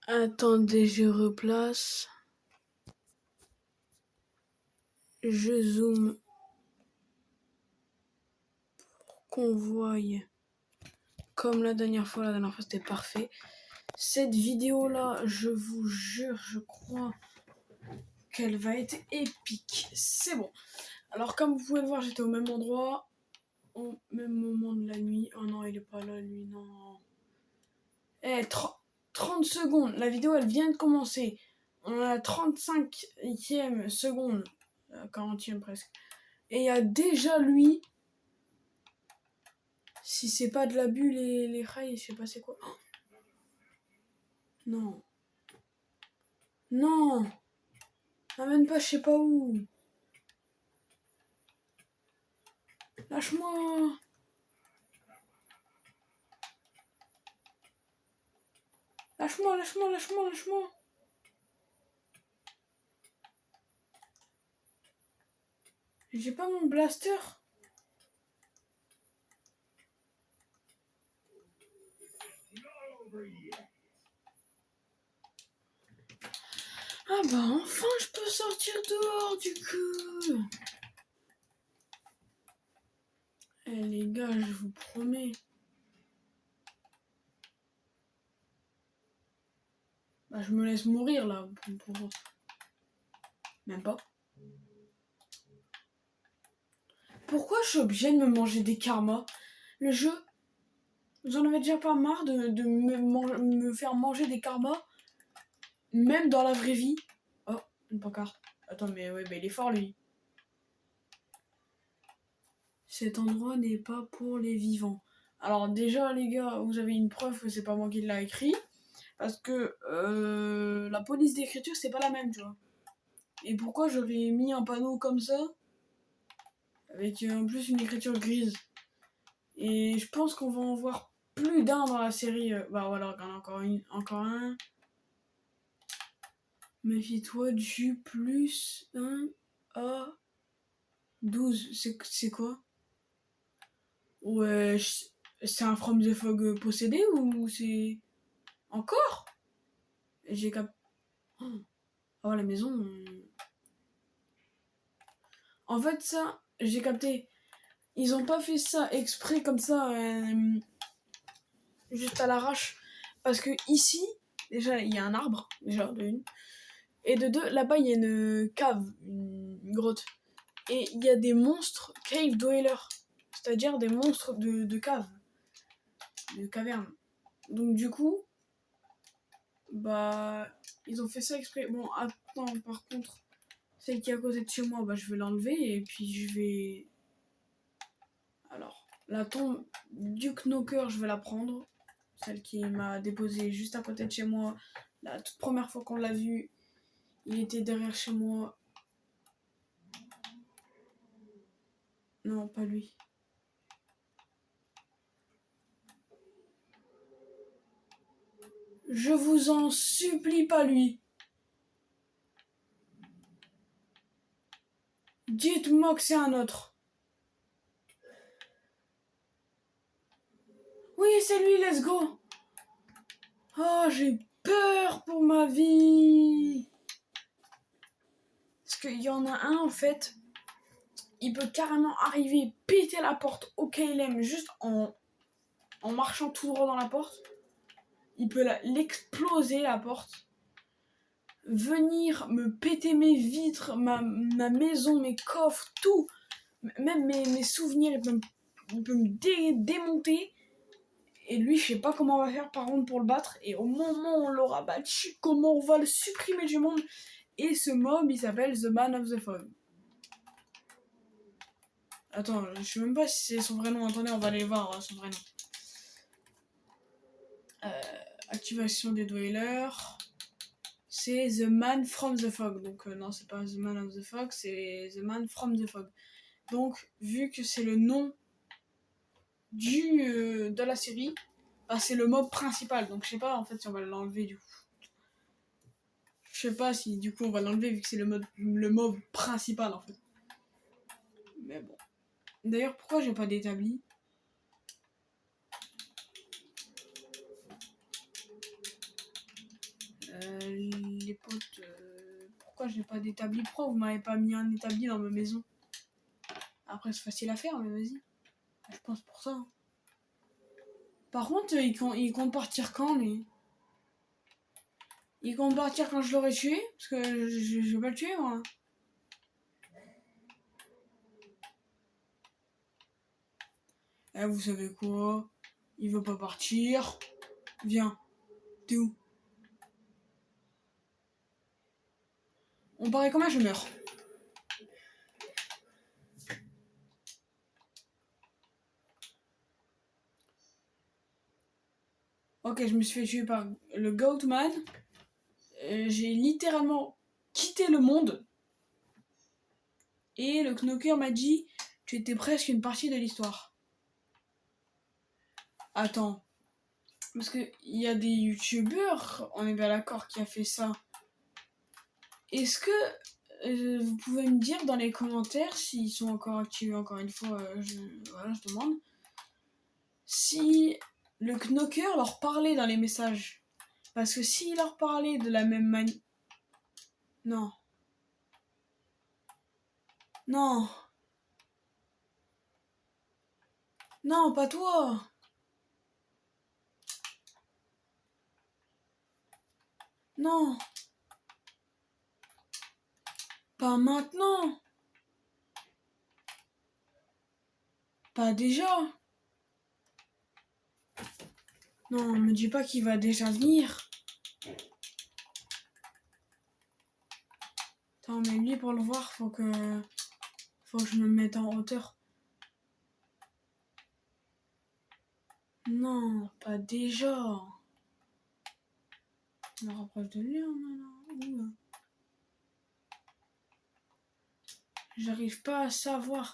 Attendez, je replace. Je zoome pour qu'on voie. Comme la dernière fois c'était parfait. Cette vidéo là, je vous jure, je crois qu'elle va être épique. C'est bon. Alors comme vous pouvez le voir, j'étais au même endroit, au même moment de la nuit. Oh non, il est pas là lui, non. 30 secondes, la vidéo elle vient de commencer. On a la 35e seconde, 40e presque. Et il y a déjà lui. Si c'est pas de l'abus, les rails, je sais pas c'est quoi. Oh non. Non. Amène pas je sais pas où. Lâche-moi. Lâche-moi, lâche-moi, lâche-moi, lâche-moi. J'ai pas mon blaster. Ah bah enfin je peux sortir dehors du coup. Eh les gars, je vous promets. Bah je me laisse mourir là. Même pas. Pourquoi je suis obligée de me manger des karmas? Le jeu, vous en avez déjà pas marre de me faire manger des karmas? Même dans la vraie vie. Oh, une pancarte. Attends, mais ouais, bah il est fort lui. Cet endroit n'est pas pour les vivants. Alors déjà les gars, vous avez une preuve que c'est pas moi qui l'ai écrit. Parce que la police d'écriture c'est pas la même, tu vois. Et pourquoi j'aurais mis un panneau comme ça avec en plus une écriture grise? Et je pense qu'on va en voir plus d'un dans la série. Bah voilà, regarde encore un. Méfie-toi du plus 1 à 12. C'est quoi? Ouais, c'est un From the Fog possédé ou c'est. Encore? J'ai cap. Oh, la maison. En fait, ça, j'ai capté. Ils ont pas fait ça exprès comme ça, juste à l'arrache. Parce que ici, déjà, il y a un arbre, déjà, de une. Et de deux, là-bas, il y a une cave, une grotte. Et il y a des monstres cave dwellers. C'est-à-dire des monstres de cave. De caverne. Donc, du coup, bah, ils ont fait ça exprès. Bon, attends, par contre, celle qui est à côté de chez moi, bah, je vais l'enlever et puis je vais. Alors, la tombe du Knocker, je vais la prendre. Celle qui m'a déposé juste à côté de chez moi. La toute première fois qu'on l'a vu, il était derrière chez moi. Non, pas lui. Je vous en supplie, pas lui. Dites-moi que c'est un autre. Oui, c'est lui, let's go. Oh, j'ai peur pour ma vie. Parce qu'il y en a un, en fait, il peut carrément arriver, péter la porte au KLM juste en marchant tout droit dans la porte. Il peut l'exploser, la porte. Venir me péter mes vitres, ma maison, mes coffres, tout. Même mes souvenirs, il peut me démonter. Et lui, je sais pas comment on va faire par contre pour le battre. Et au moment où on l'aura battu, comment on va le supprimer du monde. Et ce mob, il s'appelle The Man of the Fog. Attends, je sais même pas si c'est son vrai nom. Attendez, on va aller voir son vrai nom. Activation des dwellers. C'est The Man from the Fog. Donc non, c'est pas The Man of the Fog, c'est The Man from the Fog. Donc, vu que c'est le nom de la série, bah, c'est le mob principal. Donc je sais pas en fait si on va l'enlever du coup. Je sais pas si du coup on va l'enlever vu que c'est le mob principal en fait. Mais bon. D'ailleurs, pourquoi j'ai pas d'établi? pourquoi j'ai pas d'établi pro. Vous m'avez pas mis un établi dans ma maison. Après, c'est facile à faire, mais vas-y. Je pense pour ça. Hein. Par contre, ils comptent partir quand, les... Ils comptent partir quand je l'aurai tué. Parce que je vais pas le tuer, moi. Eh, vous savez quoi? Il veut pas partir. Viens. T'es où? On paraît combien je meurs? Ok, je me suis fait tuer par le Goatman. J'ai littéralement quitté le monde. Et le Knocker m'a dit tu étais presque une partie de l'histoire. Attends. Parce qu'il y a des youtubeurs, on est bien d'accord, qui a fait ça. Est-ce que vous pouvez me dire dans les commentaires s'ils sont encore actifs, encore une fois, je demande. Si le Knocker leur parlait dans les messages. Parce que s'il leur parlait de la même manière... Non. Non. Non, pas toi. Non. Pas maintenant. Pas déjà. Non, me dis pas qu'il va déjà venir. Attends, mais lui, pour le voir, faut que je me mette en hauteur. Non, pas déjà. Je me rapproche de lui, maintenant. J'arrive pas à savoir.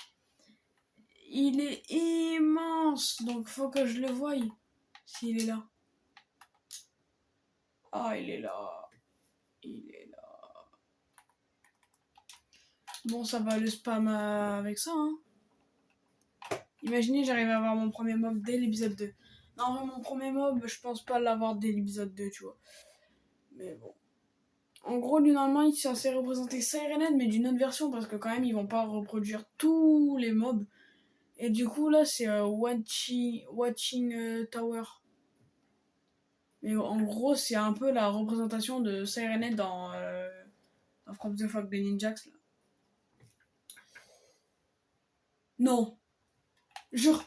Il est immense, donc faut que je le voie. S'il est là. Ah, il est là. Il est là. Bon, ça va le spam avec ça, hein. Imaginez, j'arrive à avoir mon premier mob dès l'épisode 2. Non, vraiment, mon premier mob, je pense pas l'avoir dès l'épisode 2, tu vois. Mais bon. En gros, lui, normalement, il est censé représenter Sirenhead, mais d'une autre version, parce que quand même, ils vont pas reproduire tous les mobs. Et du coup, là, c'est Watching Tower. Mais en gros, c'est un peu la représentation de Sirenhead dans From the Fuck the Ninjax, là. Non. Jure,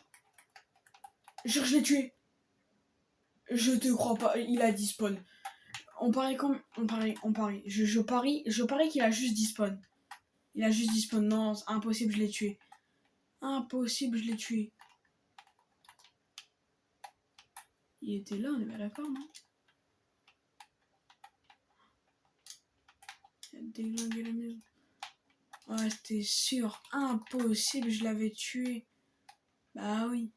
je l'ai tué. Je te crois pas, il a despawn. On parie comme... On parie. Je parie qu'il a juste despawn. Il a juste despawn. Non, c'est impossible, je l'ai tué. Impossible, je l'ai tué. Il était là, on est bien d'accord, non? Il a déglingué la maison. Ouais, c'était sûr. Impossible, je l'avais tué. Bah oui.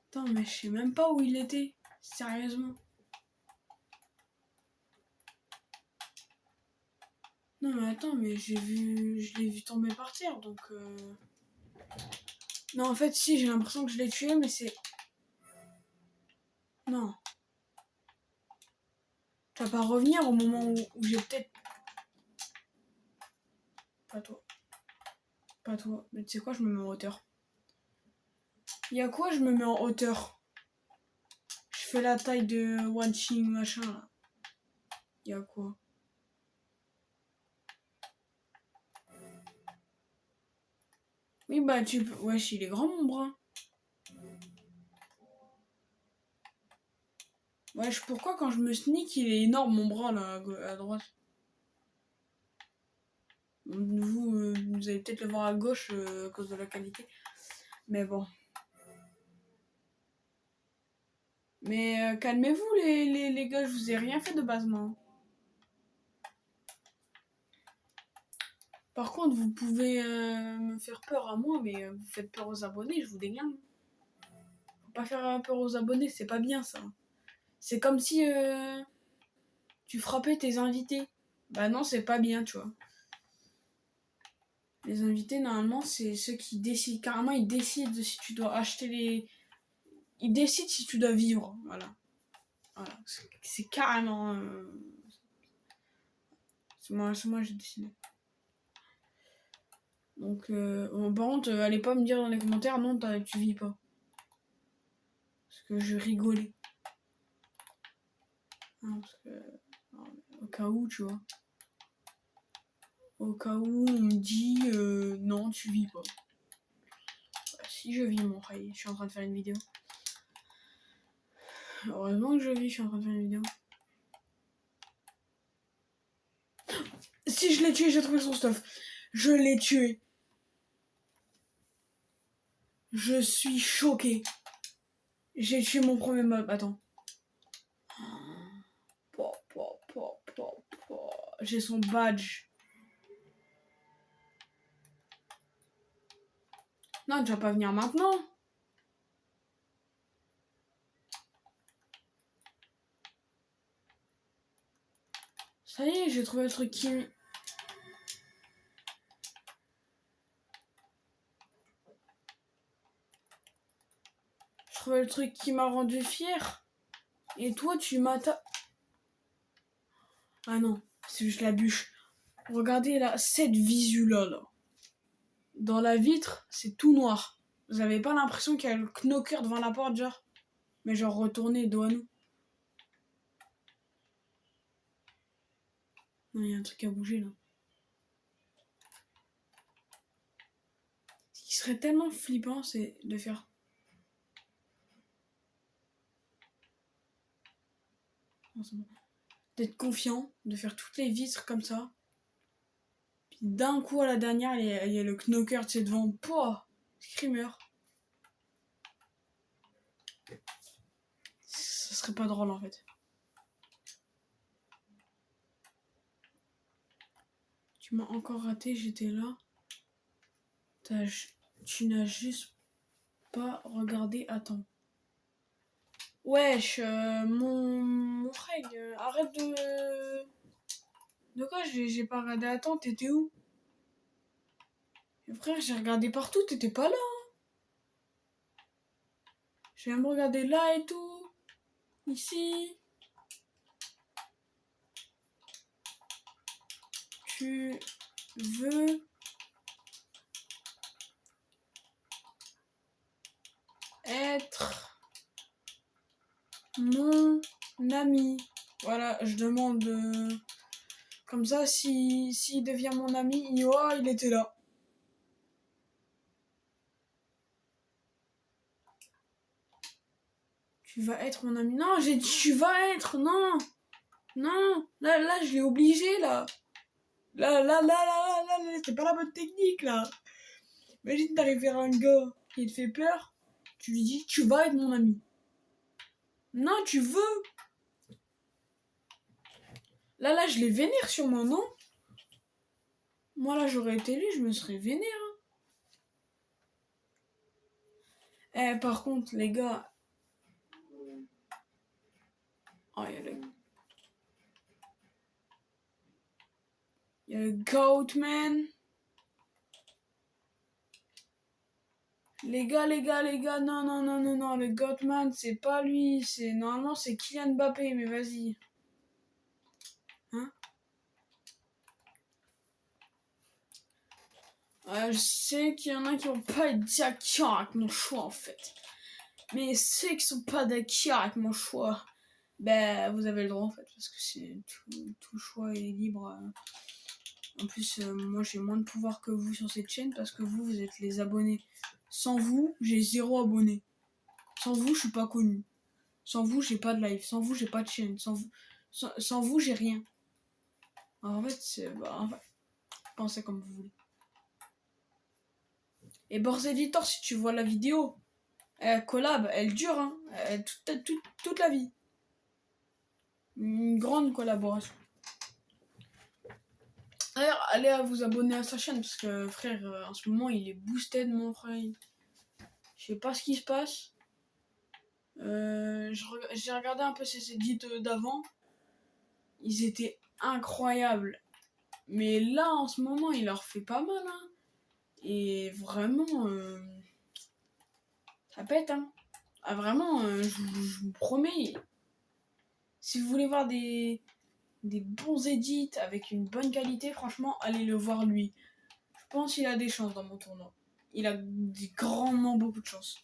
Attends, mais je sais même pas où il était. Sérieusement. Non mais attends, mais je l'ai vu tomber par terre, donc... Non, en fait, si, j'ai l'impression que je l'ai tué, mais c'est... Non. Tu vas pas revenir au moment où j'ai peut-être... Pas toi. Pas toi. Mais tu sais quoi, je me mets en hauteur. Il y a quoi, je me mets en hauteur? Je fais la taille de watching machin, là. Il y a quoi? Oui, bah tu peux... Wesh, il est grand, mon bras. Wesh, pourquoi quand je me sneak, il est énorme, mon bras, là, à droite? Vous allez peut-être le voir à gauche à cause de la qualité. Mais bon. Mais calmez-vous, les gars, je vous ai rien fait de base, moi. Par contre, vous pouvez me faire peur à moi, mais vous faites peur aux abonnés, je vous déglingue. Faut pas faire peur aux abonnés, c'est pas bien, ça. C'est comme si tu frappais tes invités. Bah non, c'est pas bien, tu vois. Les invités, normalement, c'est ceux qui décident. Carrément, ils décident si tu dois acheter les... Ils décident si tu dois vivre, voilà. Voilà, c'est carrément... c'est moi j'ai dessiné. Donc, par contre, allez pas me dire dans les commentaires, non, tu vis pas. Parce que je rigolais. Non, parce que, au cas où, tu vois. Au cas où on me dit, non, tu vis pas. Bah, si je vis, mon frère, je suis en train de faire une vidéo. Heureusement que je vis, je suis en train de faire une vidéo. Si je l'ai tué, j'ai trouvé son stuff. Je l'ai tué. Je suis choquée. J'ai tué mon premier mob. Attends. J'ai son badge. Non, tu vas pas venir maintenant. Ça y est, j'ai trouvé le truc qui... J'ai trouvé le truc qui m'a rendu fier. Et toi, tu m'as... Ah non, c'est juste la bûche. Regardez là, cette visu-là. Dans la vitre, c'est tout noir. Vous avez pas l'impression qu'il y a le knocker devant la porte, genre? Mais genre retourné dos à nous. Non, il y a un truc à bouger là. Ce qui serait tellement flippant, c'est de faire... Non, c'est bon. D'être confiant, de faire toutes les vitres comme ça. Puis d'un coup, à la dernière, il y a le knocker, tu sais, devant. Pouah, screamer. Ça serait pas drôle en fait. Tu m'as encore raté, j'étais là. Tu n'as juste pas regardé. Attends. Wesh, mon frère, arrête de... De quoi j'ai pas regardé? Attends, t'étais où? Frère, j'ai regardé partout, t'étais pas là. J'ai même regardé là et tout. Ici. Tu veux être mon ami? Voilà, je demande... Comme ça, s'il devient mon ami, il était là. Tu vas être mon ami. Non, j'ai dit tu vas être, non. Non, là, je l'ai obligé, là. Là, c'est pas la bonne technique, là. Imagine t'arrives vers un gars qui te fait peur, tu lui dis tu vas être mon ami. Non, tu veux. Là, je les vénère sur moi, non? Moi, là, j'aurais été lui, je me serais vénère. Par contre, les gars... Oh, il y a le Goatman. Les gars, non, le Goatman, c'est pas lui, normalement c'est Kylian Mbappé, mais vas-y. Hein? Je sais qu'il y en a qui vont pas être d'accord avec mon choix, en fait. Mais ceux qui sont pas d'accord avec mon choix, ben, vous avez le droit, en fait, parce que c'est tout choix est libre. En plus, moi, j'ai moins de pouvoir que vous sur cette chaîne, parce que vous êtes les abonnés. Sans vous, j'ai 0 abonnés. Sans vous, je suis pas connu. Sans vous, j'ai pas de live. Sans vous, j'ai pas de chaîne. Sans vous, j'ai rien. Alors, en fait, pensez comme vous voulez. Et Borz Editor, si tu vois la vidéo, collab, elle dure, hein. Toute la vie. Une grande collaboration. D'ailleurs, allez à vous abonner à sa chaîne, parce que, frère, en ce moment, il est boosted, mon frère. Je sais pas ce qui se passe. J'ai regardé un peu ses edits d'avant. Ils étaient incroyables. Mais là, en ce moment, il leur fait pas mal, hein. Et vraiment, ça pète, hein. Ah, vraiment, je vous promets. Si vous voulez voir des bons edits avec une bonne qualité, franchement, allez le voir lui. Je pense qu'il a des chances dans mon tournoi. Il a grandement beaucoup de chance.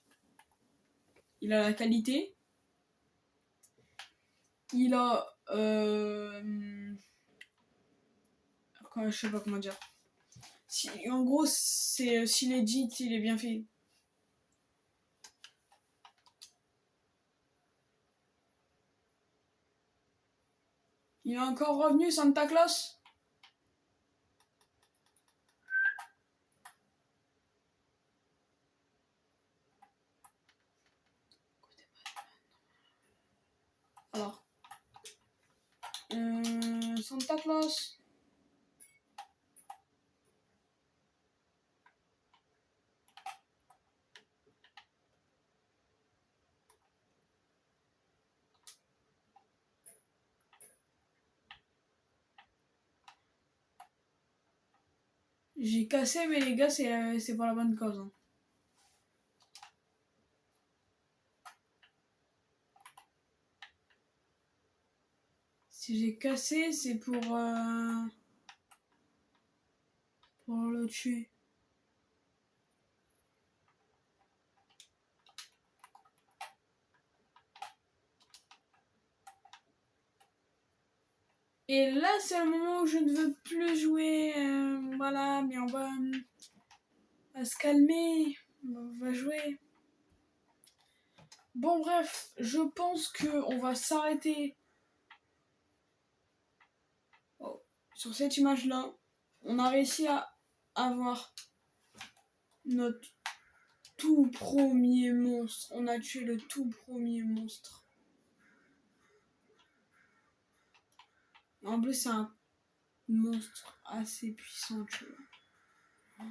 Il a la qualité. Il a... je sais pas comment dire. En gros, c'est si l'edit, il est bien fait. Il est encore revenu, Santa Claus. Alors. Santa Claus. J'ai cassé, mais les gars, c'est pour la bonne cause. Hein. Si j'ai cassé, c'est pour le tuer. Et là, c'est le moment où je ne veux plus jouer. Voilà, mais on va se calmer. On va jouer. Bon, bref, je pense qu'on va s'arrêter sur cette image-là. On a réussi à avoir notre tout premier monstre. On a tué le tout premier monstre. En plus, c'est un monstre assez puissant, tu vois.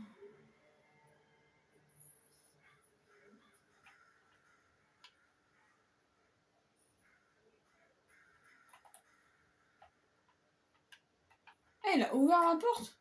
Eh, il a ouvert la porte.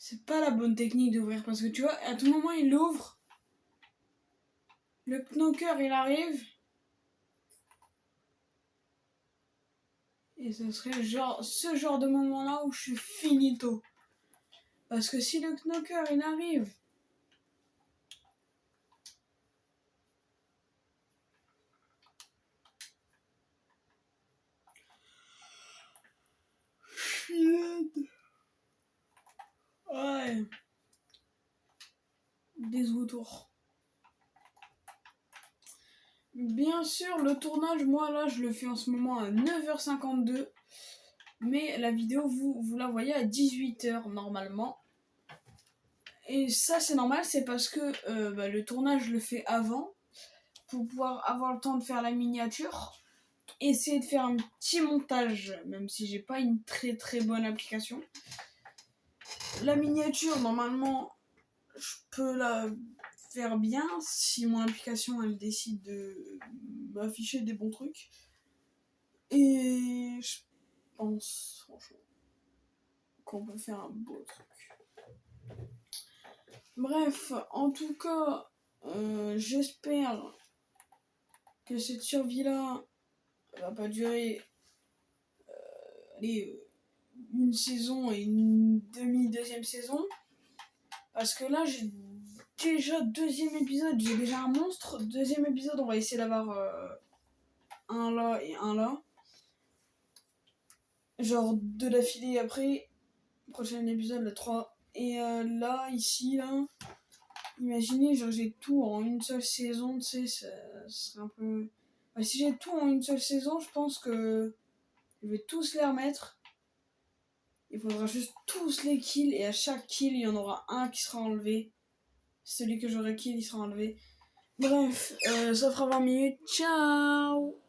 C'est pas la bonne technique d'ouvrir parce que tu vois, à tout moment il l'ouvre. Le knocker il arrive. Et ce serait ce genre de moment là où je suis finito. Parce que si le knocker il arrive. Ouais. Des autours. Bien sûr, le tournage, moi là, je le fais en ce moment à 9h52. Mais la vidéo, vous la voyez à 18h normalement. Et ça, c'est normal, c'est parce que le tournage, je le fais avant. Pour pouvoir avoir le temps de faire la miniature. Essayer de faire un petit montage, même si j'ai pas une très très bonne application. La miniature, normalement, je peux la faire bien si mon application elle décide de m'afficher des bons trucs. Et je pense franchement qu'on peut faire un beau truc. Bref, en tout cas, j'espère que cette survie là va pas durer une saison et une deuxième saison. Parce que là, j'ai déjà deuxième épisode, j'ai déjà un monstre. Deuxième épisode, on va essayer d'avoir un là et un là. Genre deux d'affilée après. Prochain épisode, le 3. Et là, ici, là. Imaginez, genre j'ai tout en une seule saison, tu sais, ça serait un peu... Bah, si j'ai tout en une seule saison, je pense que je vais tous les remettre. Il faudra juste tous les kills et à chaque kill, il y en aura un qui sera enlevé. Celui que j'aurai kill, il sera enlevé. Bref, ça fera 20 minutes. Ciao!